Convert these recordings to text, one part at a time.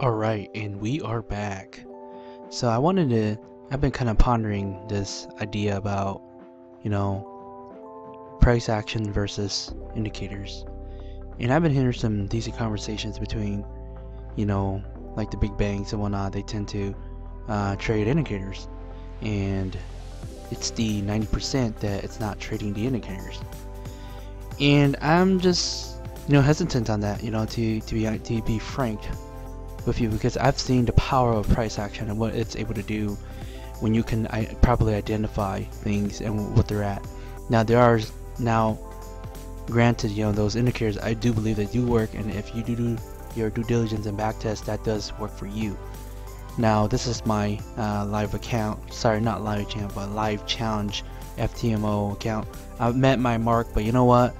Alright, and we are back. So I've been kind of pondering this idea about, price action versus indicators. And I've been hearing some decent conversations between, like the big banks and whatnot. They tend to trade indicators. And it's the 90% that it's not trading the indicators. And I'm just, hesitant on that, to be frank with you, because I've seen the power of price action and what it's able to do when you can properly identify things and what they're at. Now granted, those indicators, I do believe they do work, and if you do your due diligence and backtest, that does work for you. Now this is my live account, sorry, not live account, but live challenge FTMO account. I've met my mark, but you know what,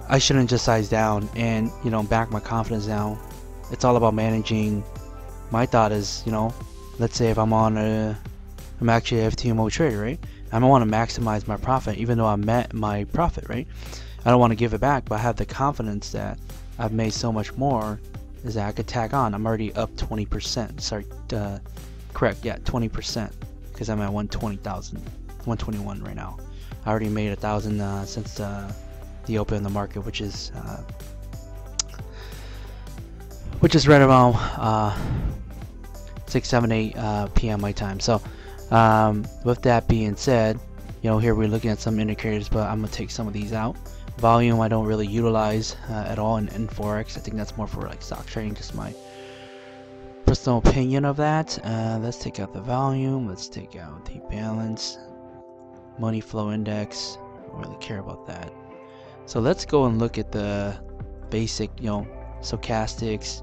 I shouldn't just size down and back my confidence down. It's all about managing. My thought is, let's say if I'm actually an FTMO trader, right? I don't want to maximize my profit, even though I met my profit, right? I don't want to give it back, but I have the confidence that I've made so much more is that I could tag on. I'm already up 20%. Sorry, correct, yeah, 20%, because I'm at 120,000, 121 right now. I already made 1,000 since the open in the market, which is right around 6, 7, 8 p.m. my time. So with that being said, here we're looking at some indicators, but I'm gonna take some of these out. Volume I don't really utilize at all in Forex. I think that's more for like stock trading, just my personal opinion of that. Let's take out the volume, let's take out the balance, money flow index. I don't really care about that. So let's go and look at the basic, stochastics.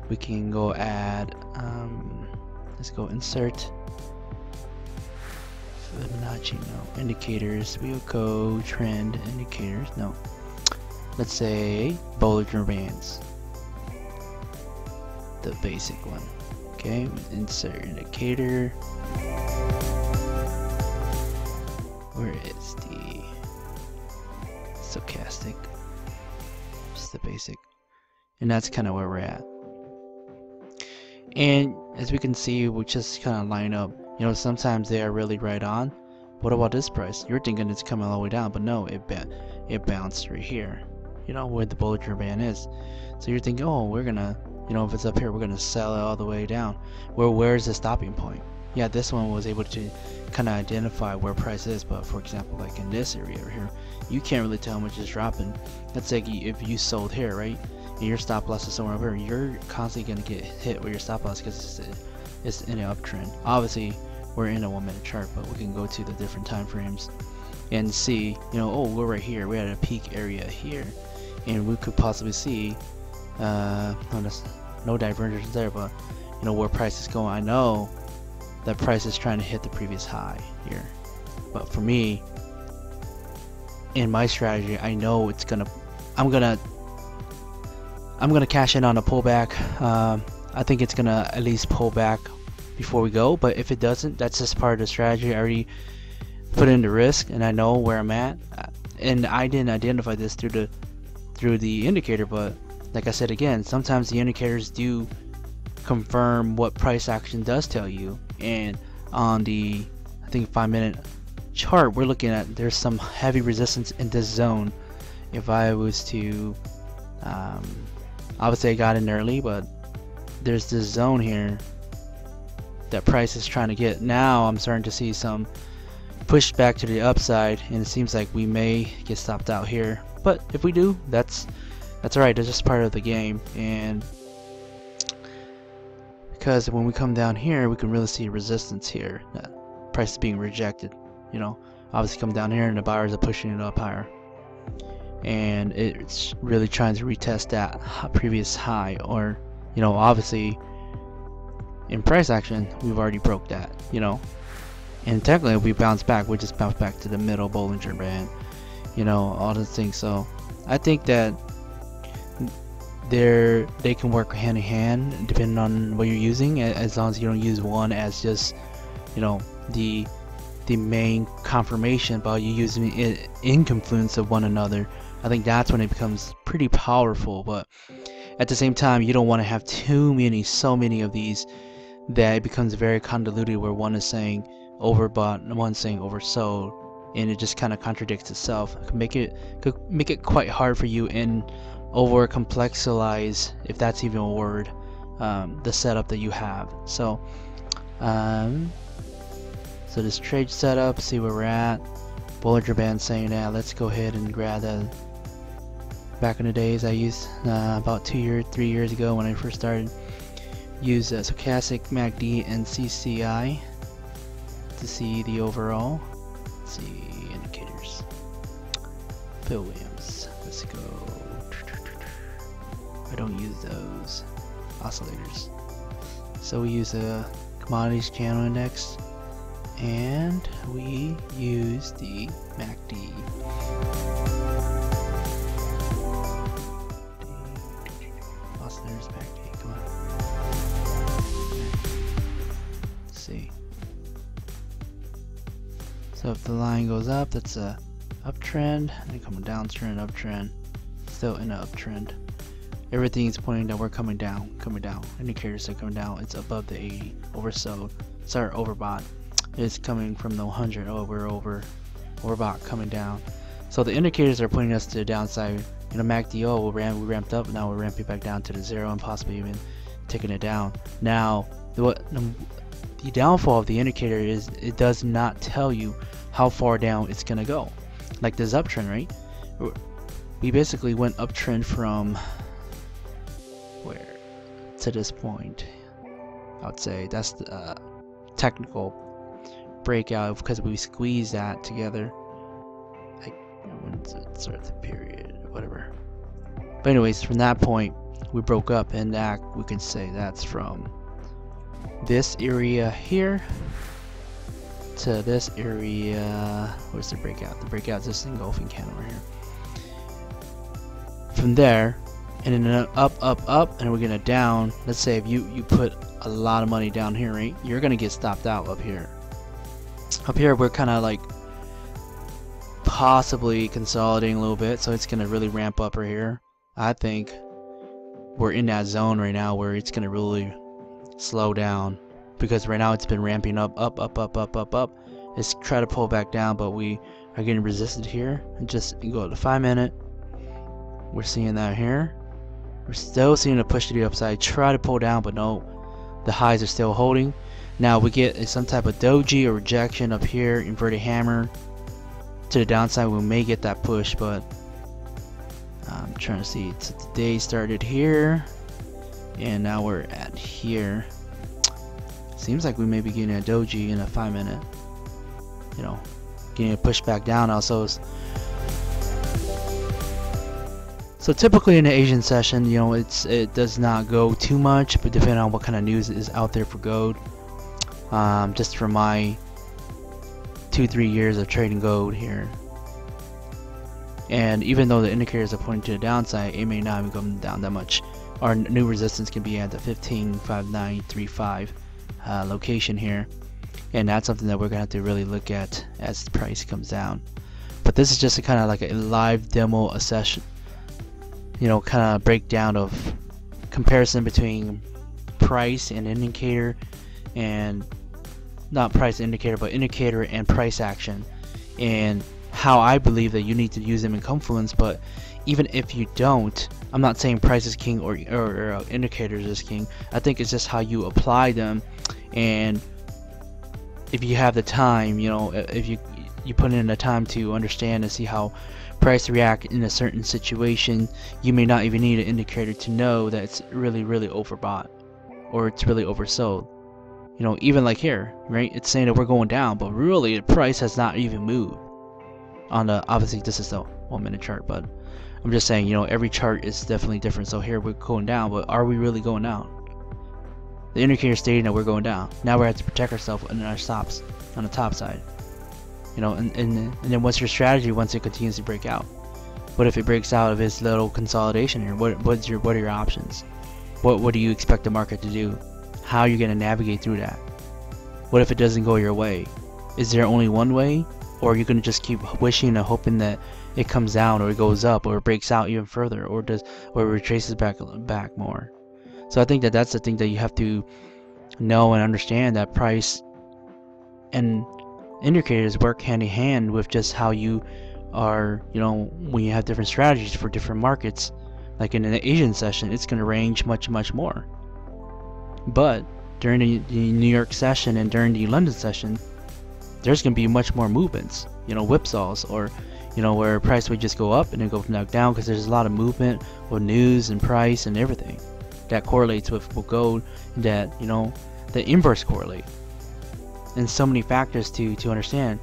We can go add, let's go insert Fibonacci, no, indicators. We'll go trend indicators, no. Let's say Bollinger Bands, the basic one. Okay, insert indicator. Where is the stochastic? Just the basic. And that's kind of where we're at. And as we can see, we just kind of line up. Sometimes they are really right on. What about this price? You're thinking it's coming all the way down, but no, it bounced right here, where the Bollinger Band is. So you're thinking, oh, we're gonna, if it's up here, we're gonna sell it all the way down. Where's the stopping point? Yeah, this one was able to kind of identify where price is, but for example, like in this area over here, you can't really tell how much it's dropping. Let's say if you sold here, right, and your stop loss is somewhere over here, you're constantly going to get hit with your stop loss because it's in an uptrend. Obviously, we're in a 1 minute chart, but we can go to the different time frames and see, oh, we're right here, we're at a peak area here, and we could possibly see no divergence there, but where price is going. I know that price is trying to hit the previous high here, but for me, in my strategy, I know I'm gonna cash in on a pullback. I think it's gonna at least pull back before we go, but if it doesn't, that's just part of the strategy. I already put in the risk and I know where I'm at, and I didn't identify this through the indicator, but like I said again, sometimes the indicators do confirm what price action does tell you. And on the, I think, 5 minute chart, we're looking at there's some heavy resistance in this zone. If I was to obviously I got in early, but there's this zone here that price is trying to get. Now I'm starting to see some push back to the upside, and it seems like we may get stopped out here, but if we do, that's alright. That's just part of the game. And because when we come down here, we can really see resistance here, that price is being rejected. Obviously come down here and the buyers are pushing it up higher, and it's really trying to retest that previous high, or obviously in price action we've already broke that, and technically if we bounce back, we just bounce back to the middle Bollinger Band, all those things. So I think that they can work hand in hand depending on what you're using, as long as you don't use one as just the main confirmation, but you using it in confluence of one another. I think that's when it becomes pretty powerful. But At the same time, you don't want to have so many of these that it becomes very convoluted, where one is saying overbought and one saying oversold, and it just kind of contradicts itself. Could make it quite hard for you and over complexize, if that's even a word, the setup that you have. So so this trade setup, see where we're at. Bollinger Band saying that let's go ahead and grab that. Back in the days, I used about 3 years ago when I first started, use stochastic MACD and CCI to see the overall. Let's see indicators. Bill Williams. Let's go. I don't use those oscillators. So we use a commodities channel index, and we use the MACD. Oscillators MACD, come on. Let's see. So if the line goes up, that's a uptrend, and coming downtrend, uptrend, still in an uptrend. Everything's pointing that we're coming down. Indicators are coming down. It's above the 80. Oversold. Sorry, overbought. It's coming from the 100. Oh, we're overbought, coming down. So the indicators are pointing us to the downside. You know, MACD, oh, we ramped up. Now we're ramping back down to the 0 and possibly even taking it down. Now, the downfall of the indicator is it does not tell you how far down it's gonna go. Like this uptrend, right? We basically went uptrend from where to this point. I would say that's the technical breakout, because we squeeze that together. Like, when's it start the period or whatever. But anyways, from that point we broke up, and that we can say that's from this area here to this area. Where's the breakout? The breakout is this engulfing candle right here. From there, and then up, and we're gonna down. Let's say if you put a lot of money down here, right? You're gonna get stopped out up here. Up here, we're kind of like possibly consolidating a little bit, so it's gonna really ramp up right here. I think we're in that zone right now where it's gonna really slow down, because right now it's been ramping up. It's try to pull back down, but we are getting resisted here. And just go to the 5-minute. We're seeing that here. We're still seeing a push to the upside, try to pull down, but no, the highs are still holding. Now we get some type of doji or rejection up here, inverted hammer to the downside. We may get that push, but I'm trying to see. So the day started here, and now we're at here. Seems like we may be getting a doji in a 5-minute. You know, getting a push back down also. So typically in the Asian session, you know, it does not go too much, but depending on what kind of news is out there for gold. Just from my 2-3 years of trading gold here, and even though the indicators are pointing to the downside, it may not even come down that much. Our new resistance can be at the 15.5935 location here, and that's something that we're gonna have to really look at as the price comes down. But this is just a kind of like a live demo session. You know, kind of breakdown of comparison between price and indicator, and not price indicator, but indicator and price action, and how I believe that you need to use them in confluence. But even if you don't, I'm not saying price is king or indicators is king. I think it's just how you apply them, and if you have the time, you know, if you put in the time to understand and see how price react in a certain situation, you may not even need an indicator to know that it's really overbought or it's really oversold. You know, even like here, right? It's saying that we're going down, but really the price has not even moved. On the, obviously this is the 1-minute chart, but I'm just saying, you know, every chart is definitely different. So here we're going down, but are we really going down? The indicator is stating that we're going down. Now we have to protect ourselves in our stops on the top side. You know, and then what's your strategy once it continues to break out? What if it breaks out of its little consolidation here? What are your options? What do you expect the market to do? How are you going to navigate through that? What if it doesn't go your way? Is there only one way, or are you going to just keep wishing and hoping that it comes down, or it goes up, or it breaks out even further, or it retraces back more. So I think that that's the thing that you have to know and understand, that price and indicators work hand in hand with just how you are, when you have different strategies for different markets. Like in an Asian session, it's going to range much more. But during the New York session and during the London session, there's going to be much more movements, whipsaws, or where price would just go up and then go back down, because there's a lot of movement with news and price and everything that correlates with gold, that the inverse correlate, and so many factors to understand.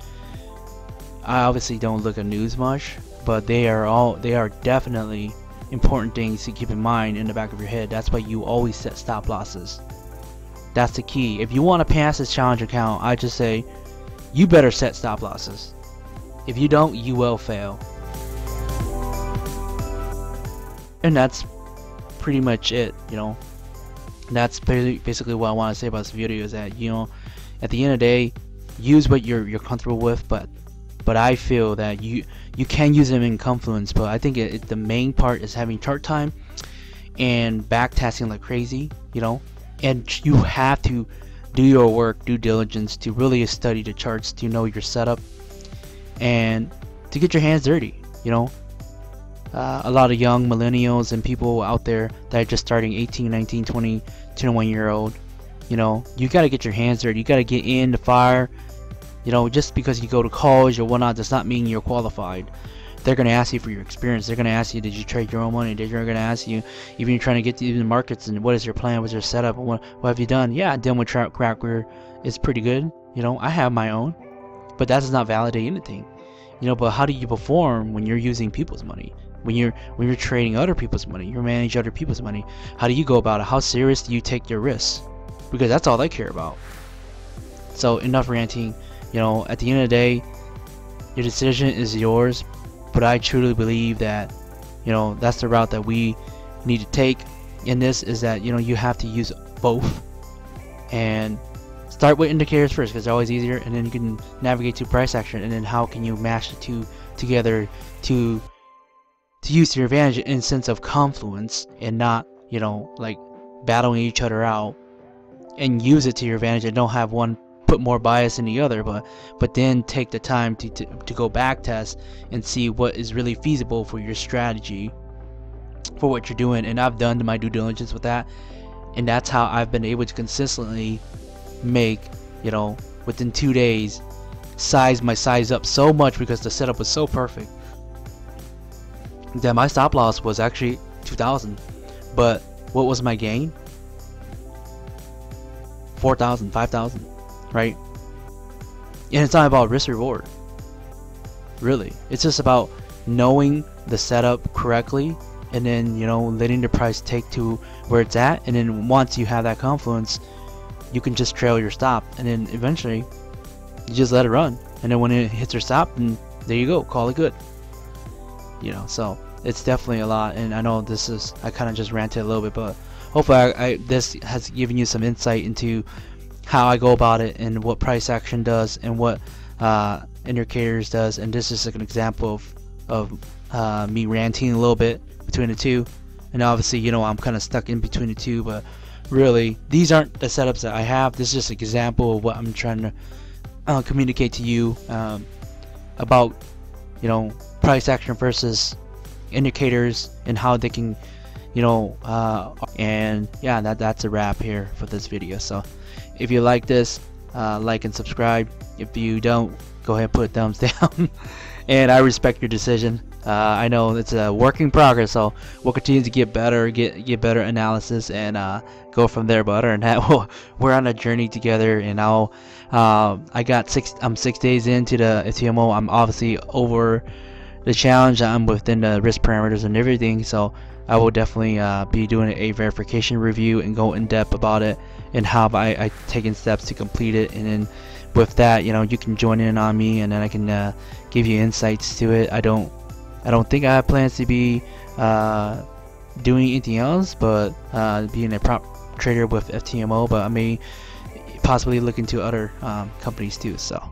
I obviously don't look at news much, but they are definitely important things to keep in mind in the back of your head. That's why you always set stop losses. That's the key. If you want to pass this challenge account, I just say you better set stop losses. If you don't, you will fail. And that's pretty much it. That's basically what I want to say about this video, is that at the end of the day, use what you're comfortable with, but I feel that you can use them in Confluence, but I think the main part is having chart time and backtesting like crazy, and you have to do your work, due diligence, to really study the charts, to know your setup, and to get your hands dirty. A lot of young millennials and people out there that are just starting, 18, 19, 20, 21-year-old, you got to get your hands dirty. You got to get in the fire. Just because you go to college or whatnot does not mean you're qualified. They're going to ask you for your experience. They're going to ask you, did you trade your own money? They're going to ask you, even you're trying to get to the markets, and what is your plan? What's your setup? What have you done? Yeah, demo tracker is pretty good. I have my own, but that does not validate anything. But how do you perform when you're using people's money? When you're trading other people's money, you manage other people's money. How do you go about it? How serious do you take your risks? Because that's all they care about. So enough ranting. At the end of the day, your decision is yours, but I truly believe that that's the route that we need to take in this, is that you have to use both, and start with indicators first, because they're always easier, and then you can navigate to price action, and then how can you mash the two together to use to your advantage in sense of confluence, and not like battling each other out, and use it to your advantage, and don't have one put more bias in the other, but then take the time to go back test and see what is really feasible for your strategy, for what you're doing. And I've done my due diligence with that, and that's how I've been able to consistently make, within 2 days, size my size up so much, because the setup was so perfect that my stop loss was actually 2,000, but what was my gain? 4,000, 5,000. Right? And it's not about risk reward, really. It's just about knowing the setup correctly, and then letting the price take to where it's at, and then once you have that confluence, you can just trail your stop, and then eventually you just let it run, and then when it hits your stop, and there you go, call it good. So it's definitely a lot, and I know I kind of just ranted a little bit, but hopefully this has given you some insight into how I go about it, and what price action does, and what indicators does. And this is like an example of me ranting a little bit between the two, and obviously I'm kind of stuck in between the two, but really these aren't the setups that I have. This is just an example of what I'm trying to communicate to you about price action versus indicators, and how they can and yeah, that's a wrap here for this video. So if you like this, like and subscribe. If you don't, go ahead and put a thumbs down. And I respect your decision. I know it's a work in progress, so we'll continue to get better, get better analysis, and go from there. But other than that, we're on a journey together. And I'm 6 days into the FTMO. I'm obviously over the challenge. I'm within the risk parameters and everything, so I will definitely be doing a verification review and go in depth about it, and how I taken steps to complete it. And then with that, you can join in on me, and then I can give you insights to it. I don't think I have plans to be doing anything else, but being a prop trader with FTMO, but I may possibly look into other companies too. So